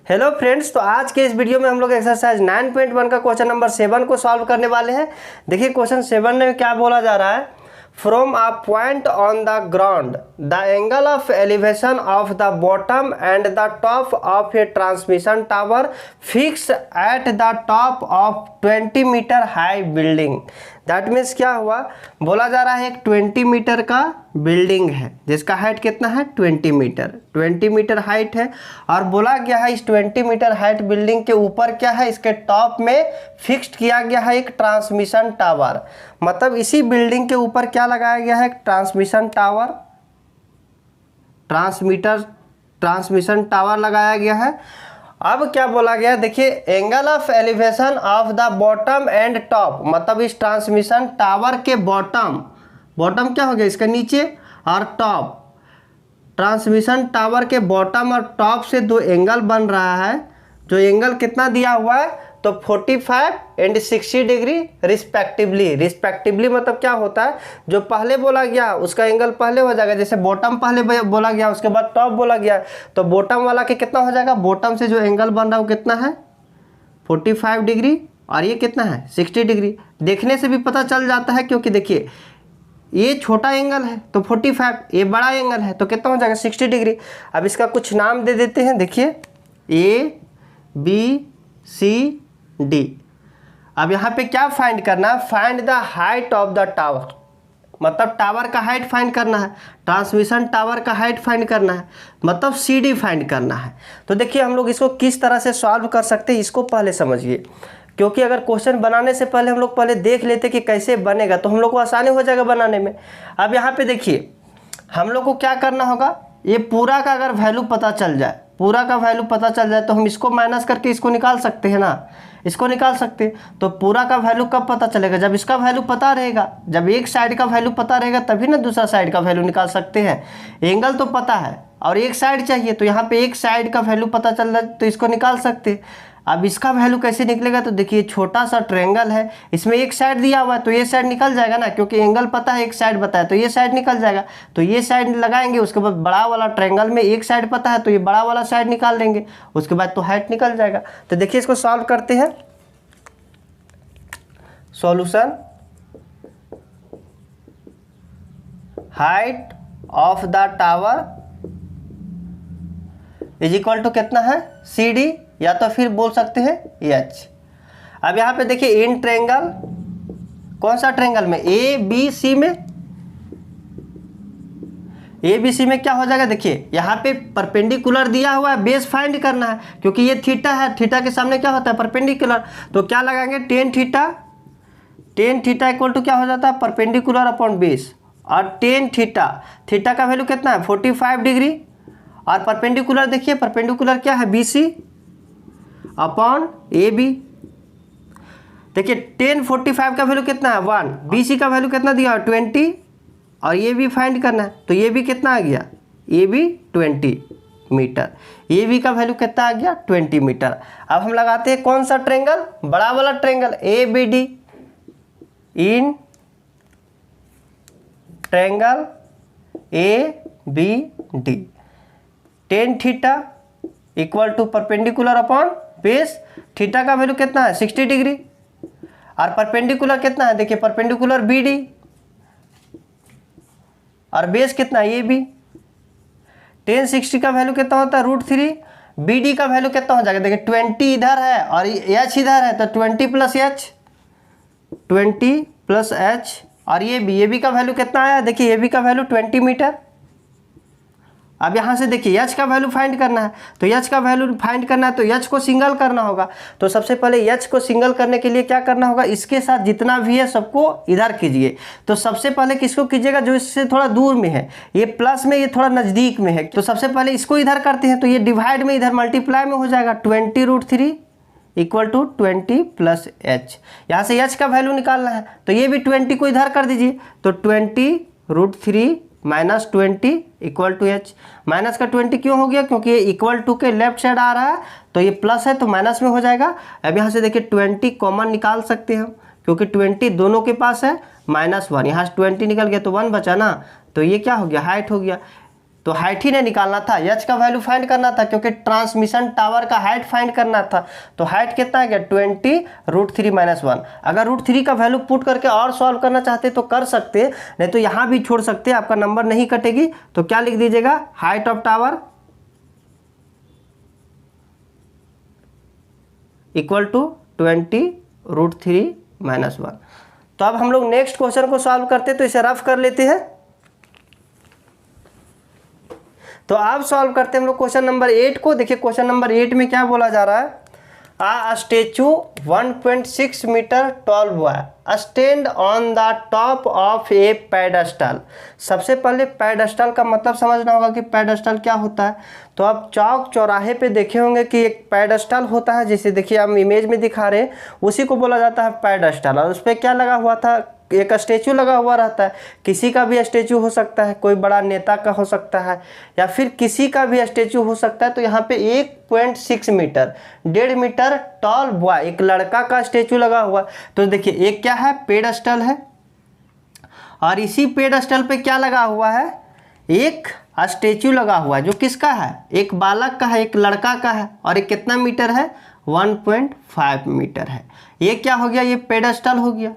Hello friends, तो आज के इस वीडियो में हम लोग एक्सरसाइज 9.1 का क्वेश्चन नंबर 7 को सॉल्व करने वाले हैं। देखिए क्वेश्चन 7 में क्या बोला जा रहा है। From a point on the ground the angle of elevation of the bottom and the top of a transmission tower fix at the top of 20 metre high building. That means क्या हुआ, बोला जा रहा है एक 20 मीटर का building है जिसका हाइट कितना है 20 मीटर हाइट है। और बोला गया है इस 20 मीटर हाइट बिल्डिंग के ऊपर क्या है, इसके टॉप में फिक्स्ड किया गया है एक ट्रांसमिशन टावर। मतलब इसी बिल्डिंग के ऊपर क्या लगाया गया है, एक ट्रांसमिशन टावर, ट्रांसमिशन टावर लगाया गया है। अब क्या बोला गया, देखिए angle of elevation of the bottom and top, मतलब इस ट्रांसमिशन टावर के बॉटम क्या हो गया इसका नीचे, और टॉप, ट्रांसमिशन टावर के बॉटम और टॉप से दो एंगल बन रहा है। जो एंगल कितना दिया हुआ है, तो 45 एंड 60 डिग्री रिस्पेक्टिवली मतलब क्या होता है, जो पहले बोला गया उसका एंगल पहले हो जाएगा। जैसे बॉटम पहले बोला गया उसके बाद टॉप बोला गया, तो बॉटम वाला के कितना हो जाएगा, बॉटम से जो एंगल बन रहा है वो कितना है 45 डिग्री, और ये कितना है 60 डिग्री। देखने से भी पता चल जाता है, क्योंकि देखिए ये छोटा एंगल है तो 45, ये बड़ा एंगल है तो कितना हो जाएगा 60 डिग्री। अब इसका कुछ नाम दे देते हैं, देखिए ABCD। अब यहाँ पे क्या फाइंड करना है, find the height of the tower, मतलब टावर का हाइट फाइंड करना है, ट्रांसमिशन टावर का हाइट फाइंड करना है, मतलब CD फाइंड करना है। तो देखिए हम लोग इसको किस तरह से सॉल्व कर सकते हैं, इसको पहले समझिए। क्योंकि अगर क्वेश्चन बनाने से पहले हम लोग पहले देख लेते कि कैसे बनेगा तो हम लोग को आसानी हो जाएगा बनाने में। अब यहाँ पे देखिए हम लोग को क्या करना होगा, ये पूरा का अगर वैल्यू पता चल जाए, तो हम इसको माइनस करके इसको निकाल सकते हैं ना, इसको निकाल सकते हैं। तो पूरा का वैल्यू कब पता चलेगा, जब इसका वैल्यू पता रहेगा, जब एक साइड का वैल्यू पता रहेगा तभी ना दूसरा साइड का वैल्यू निकाल सकते हैं। एंगल तो पता है और एक साइड चाहिए, तो यहाँ पे एक साइड का वैल्यू पता चल रहा है तो इसको निकाल सकते हैं। अब इसका वैल्यू कैसे निकलेगा, तो देखिए छोटा सा ट्रायंगल है, इसमें एक साइड दिया हुआ है तो ये साइड निकल जाएगा ना, क्योंकि एंगल पता है एक साइड बताया तो ये साइड निकल जाएगा। तो ये साइड लगाएंगे, उसके बाद बड़ा वाला ट्रायंगल में एक साइड पता है तो ये बड़ा वाला साइड निकाल देंगे, उसके बाद तो हाइट निकल जाएगा। तो देखिए इसको सॉल्व करते हैं। Solution, height of the tower is equal to कितना है CD, या तो फिर बोल सकते हैं H। अब यहाँ पे देखिए इन ट्रायंगल, कौन सा ट्रायंगल में, ABC में क्या हो जाएगा, देखिए यहाँ पे परपेंडिकुलर दिया हुआ है, बेस फाइंड करना है क्योंकि ये थीटा है, थीटा के सामने क्या होता है परपेंडिकुलर। तो क्या लगाएंगे टेन थीटा इक्वल टू क्या हो जाता है परपेंडिकुलर अपॉन बेस, और टेन थीटा का वैल्यू कितना है 45 डिग्री, और परपेंडिकुलर देखिए परपेंडिकुलर क्या है BC अपॉन AB। देखिए टेन 45 का वैल्यू कितना है 1, BC का वैल्यू कितना दिया 20, और ये भी फाइंड करना है तो ये भी कितना आ गया, ये भी 20 मीटर, ये भी का वैल्यू कितना आ गया 20 मीटर। अब हम लगाते हैं कौन सा ट्रायंगल, बड़ा वाला triangle ABD। In triangle ABD tan theta equal to perpendicular upon base, theta का वैल्यू कितना है 60 डिग्री, और परपेंडिकुलर कितना है, देखिए परपेंडिकुलर BD, और बेस कितना है ये भी। टेन 60 का वैल्यू कितना होता है √3, BD का वैल्यू कितना हो जाएगा, देखिए 20 इधर है और H इधर है तो 20 प्लस H, और ये भी का वैल्यू कितना आया, देखिए ये भी का वैल्यू 20 मीटर। अब यहाँ से देखिए H का वैल्यू फाइंड करना है, तो H का वैल्यू फाइंड करना है तो H को सिंगल करना होगा। तो सबसे पहले H को सिंगल करने के लिए क्या करना होगा, इसके साथ जितना भी है सबको इधर कीजिए। तो सबसे पहले किसको कीजिएगा, जो इससे थोड़ा दूर में है, ये प्लस में, ये थोड़ा नज़दीक में है। तो सबसे पहले इसको इधर करते हैं तो ये डिवाइड में इधर मल्टीप्लाई में हो जाएगा, 20√3 इक्वल टू 20 प्लस H। यहाँ से H का वैल्यू निकालना है तो ये भी 20 को इधर कर दीजिए, तो 20√3 minus 20 equal to H। Minus का 20 क्यों हो गया, क्योंकि ये इक्वल टू के लेफ्ट साइड आ रहा है तो ये प्लस है तो माइनस में हो जाएगा। अब यहाँ से देखिए 20 कॉमन निकाल सकते हैं हम, क्योंकि 20 दोनों के पास है, -1 यहाँ से 20 निकल गया तो 1 बचा ना, तो ये क्या हो गया हाइट हो गया। तो हाइट ही नहीं निकालना था, एच का वैल्यू फाइंड करना था क्योंकि ट्रांसमिशन टावर का हाइट फाइंड करना था। तो हाइट कितना आ गया 20√3-1। अगर √3 का वैल्यू पुट करके और सॉल्व करना चाहते तो कर सकते, नहीं तो यहाँ भी छोड़ सकते, आपका नंबर नहीं कटेगी। तो क्या लिख दीजिएगा, height of tower equal to 20√3-1। तो अब हम लोग नेक्स्ट क्वेश्चन को सॉल्व करते, तो इसे रफ कर लेते हैं। तो अब सॉल्व करते हैं हम लोग क्वेश्चन नंबर 8 को। देखिए क्वेश्चन नंबर 8 में क्या बोला जा रहा है, A statue 1.6 meter tall boy stand on the top of a pedestal। सबसे पहले pedestal का मतलब समझना होगा कि pedestal क्या होता है। तो आप चौक चौराहे पे देखे होंगे कि एक pedestal होता है, जैसे देखिए हम इमेज में दिखा रहे हैं, उसी को बोला जाता है pedestal। और उस पर क्या लगा हुआ था, एक स्टेचू लगा हुआ रहता है। किसी का भी स्टेचू हो सकता है, कोई बड़ा नेता का हो सकता है, या फिर किसी का भी स्टेचू हो सकता है। तो यहाँ पे 1.6 मीटर 1.5 मीटर टॉल बॉय, एक लड़का का स्टेचू लगा हुआ। तो देखिए एक क्या है, पेडस्टल है, और इसी पेडस्टल पे क्या लगा हुआ है, एक स्टेचू लगा हुआ है, जो किसका है, एक बालक का है, एक लड़का का है। और ये कितना मीटर है, 1.5 मीटर है। ये क्या हो गया, ये पेडस्टल हो गया।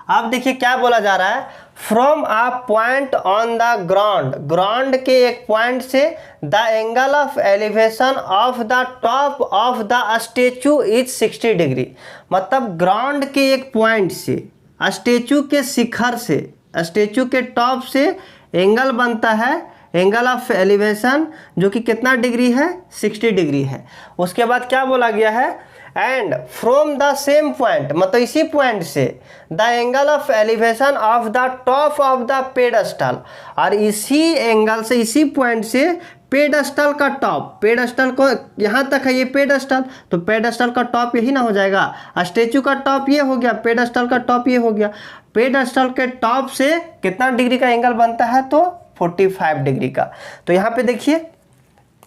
अब देखिए क्या बोला जा रहा है, from a point on the ground, ground के एक पॉइंट से the angle of elevation of the top of the statue is 60 degree. मतलब ग्राउंड के एक पॉइंट से स्टेचू के शिखर से, स्टेचू के टॉप से एंगल बनता है, एंगल ऑफ एलिवेशन, जो कि कितना डिग्री है, 60 डिग्री है। उसके बाद क्या बोला गया है, and from the same point, मतलब इसी पॉइंट से the angle of elevation of the top of the pedestal, और इसी एंगल से, इसी पॉइंट से पेडस्टल का टॉप, पेडस्टल को यहाँ तक है ये पेडस्टल, तो पेडस्टल का टॉप यही ना हो जाएगा, स्टेचू का टॉप ये हो गया, पेडस्टल का टॉप ये हो गया। पेडस्टल के टॉप से कितना डिग्री का एंगल बनता है, तो 45 डिग्री का। तो यहाँ पे देखिए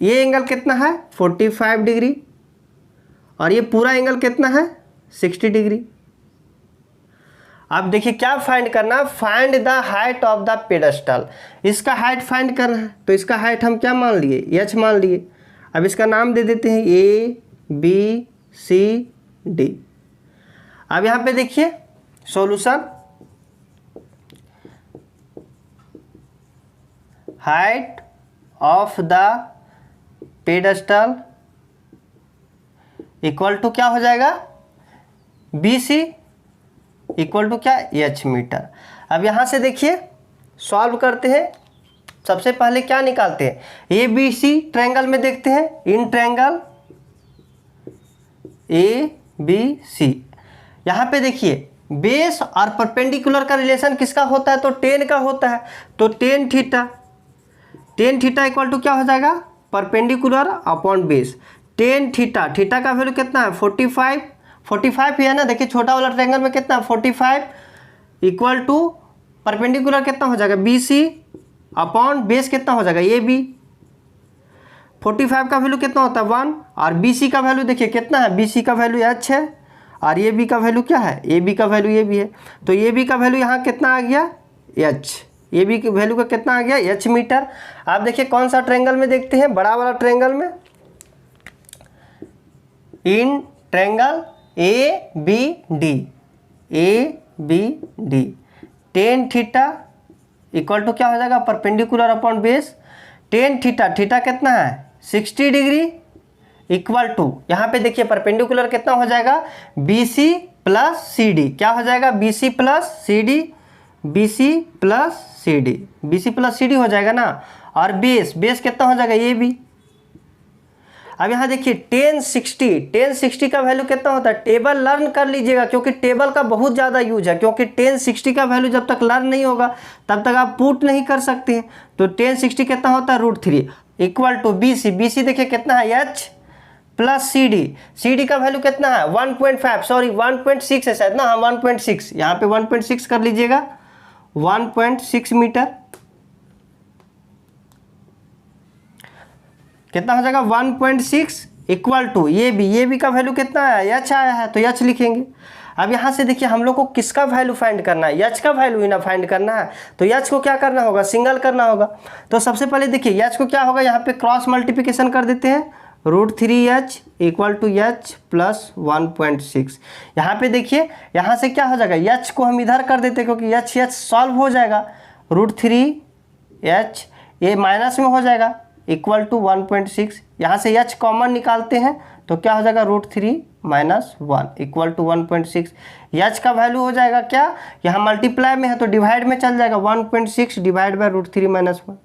ये एंगल कितना है, 45 डिग्री, और ये पूरा एंगल कितना है, 60 डिग्री। अब देखिए क्या फाइंड करना, find the height of the pedestal. इसका हाइट फाइंड करना है, तो इसका हाइट हम क्या मान लिए, h मान लिए। अब इसका नाम दे देते हैं ABCD। अब यहाँ पे देखिए solution, height of the pedestal equal to क्या हो जाएगा, BC इक्वल टू क्या, H मीटर। अब यहाँ से देखिए सॉल्व करते हैं। सबसे पहले क्या निकालते हैं, ABC ट्रायंगल में देखते हैं, इन ट्रायंगल ABC। यहाँ पे देखिए बेस और परपेंडिकुलर का रिलेशन किसका होता है, तो tan का होता है। तो tan थीटा इक्वल टू क्या हो जाएगा, perpendicular upon base. tan theta का वैल्यू कितना है, 45 ही है ना। देखिए छोटा वाला ट्रायंगल में कितना है, 45 इक्वल टू परपेंडिकुलर कितना हो जाएगा, BC अपॉन बेस कितना हो जाएगा, AB। 45 का वैल्यू कितना होता है, 1, और BC का वैल्यू देखिए कितना है, BC का वैल्यू H है, और AB का वैल्यू क्या है, AB का वैल्यू ये भी है। तो AB का वैल्यू यहाँ कितना आ गया, H। AB की वैल्यू का कितना आ गया, H मीटर। आप देखिए कौन सा ट्रायंगल में देखते हैं, बड़ा वाला ट्रायंगल में, in triangle ABD tan theta equal to क्या हो जाएगा, perpendicular upon base. tan theta कितना है, 60 डिग्री इक्वल टू, यहाँ पे देखिए परपेंडिकुलर कितना हो जाएगा, BC प्लस CD। क्या हो जाएगा, BC प्लस CD हो जाएगा ना। और बेस कितना हो जाएगा, AB। अब यहाँ देखिए tan 60 का वैल्यू कितना होता है, टेबल लर्न कर लीजिएगा, क्योंकि टेबल का बहुत ज़्यादा यूज है। क्योंकि tan 60 का वैल्यू जब तक लर्न नहीं होगा तब तक आप पुट नहीं कर सकते हैं। तो tan 60 कितना होता है, √3 इक्वल टू BC देखिए कितना है, H प्लस CD का वैल्यू कितना है, 1.6 है शायद ना, हाँ 1.6, यहाँ पे 1.6 कर लीजिएगा, 1.6 मीटर कितना हो जाएगा, 1.6 इक्वल टू ये भी का वैल्यू कितना है, H आया है, तो H लिखेंगे। अब यहाँ से देखिए हम लोग को किसका वैल्यू फाइंड करना है, एच का वैल्यू ही ना फाइंड करना है, तो एच को क्या करना होगा, सिंगल करना होगा। तो सबसे पहले देखिए एच को क्या होगा, यहाँ पे क्रॉस मल्टीप्लिकेशन कर देते हैं, √3h equal to H plus 1.6। यहाँ पे देखिए यहाँ से क्या हो जाएगा, एच को हम इधर कर देते हैं क्योंकि एच सॉल्व हो जाएगा, √3h ये माइनस में हो जाएगा इक्वल टू 1.6। यहाँ से एच कॉमन निकालते हैं तो क्या हो जाएगा, √3 - 1 इक्वल टू 1.6। एच का वैल्यू हो जाएगा क्या, यहाँ मल्टीप्लाई में है तो डिवाइड में चल जाएगा, 1.6 डिवाइड बाय √3 - 1।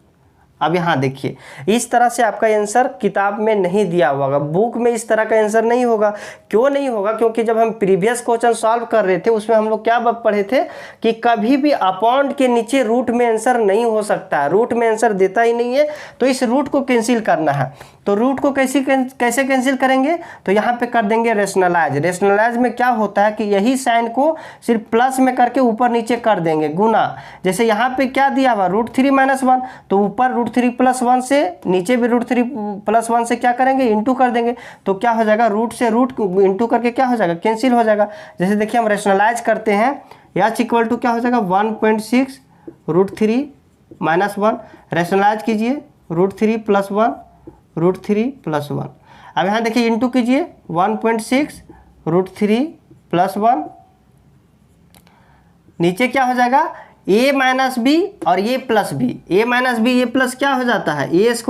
अब यहाँ देखिए इस तरह से आपका आंसर किताब में नहीं दिया हुआ होगा, बुक में इस तरह का आंसर नहीं होगा। क्यों नहीं होगा, क्योंकि जब हम प्रीवियस क्वेश्चन सॉल्व कर रहे थे उसमें हम लोग क्या पढ़े थे कि कभी भी अपॉन के नीचे रूट में आंसर नहीं हो सकता है, रूट में आंसर देता ही नहीं है, तो इस रूट को कैंसिल करना है। तो रूट को कैसे कैंसिल करेंगे, तो यहाँ पे कर देंगे रेशनलाइज। रेशनलाइज में क्या होता है कि यही साइन को सिर्फ प्लस में करके ऊपर नीचे कर देंगे गुना। जैसे यहाँ पे क्या दिया हुआ, √3 - 1, तो ऊपर √3 + 1 से नीचे भी √3 + 1 से क्या करेंगे, इंटू कर देंगे। तो क्या हो जाएगा, रूट से रूट इंटू करके क्या हो जाएगा, कैंसिल हो जाएगा। जैसे देखिए हम रेशनलाइज करते हैं, एच इक्वल टू क्या हो जाएगा, 1.6 √3 - 1। रेशनलाइज कीजिए, √3 + 1 √3 + 1। अब यहाँ देखिए इंटू कीजिए, 1.6 √3 + 1, नीचे क्या हो जाएगा, a - b और a + b, a - b a plus क्या हो जाता है, a² -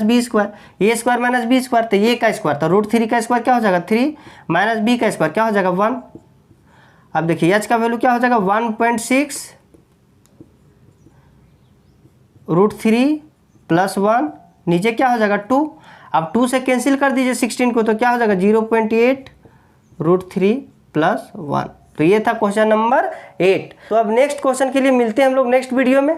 b², a² - b², तो ये का स्क्वायर, तो √3 का स्क्वायर क्या हो जाएगा, 3 - b का स्क्वायर क्या हो जाएगा, 1। अब देखिए h का वैल्यू क्या हो जाएगा, 1.6 √3 + 1, नीचे क्या हो जाएगा 2। अब 2 से कैंसिल कर दीजिए 16 को, तो क्या हो जाएगा 0.8 √3 + 1। तो ये था क्वेश्चन नंबर 8। तो अब नेक्स्ट क्वेश्चन के लिए मिलते हैं हम लोग नेक्स्ट वीडियो में।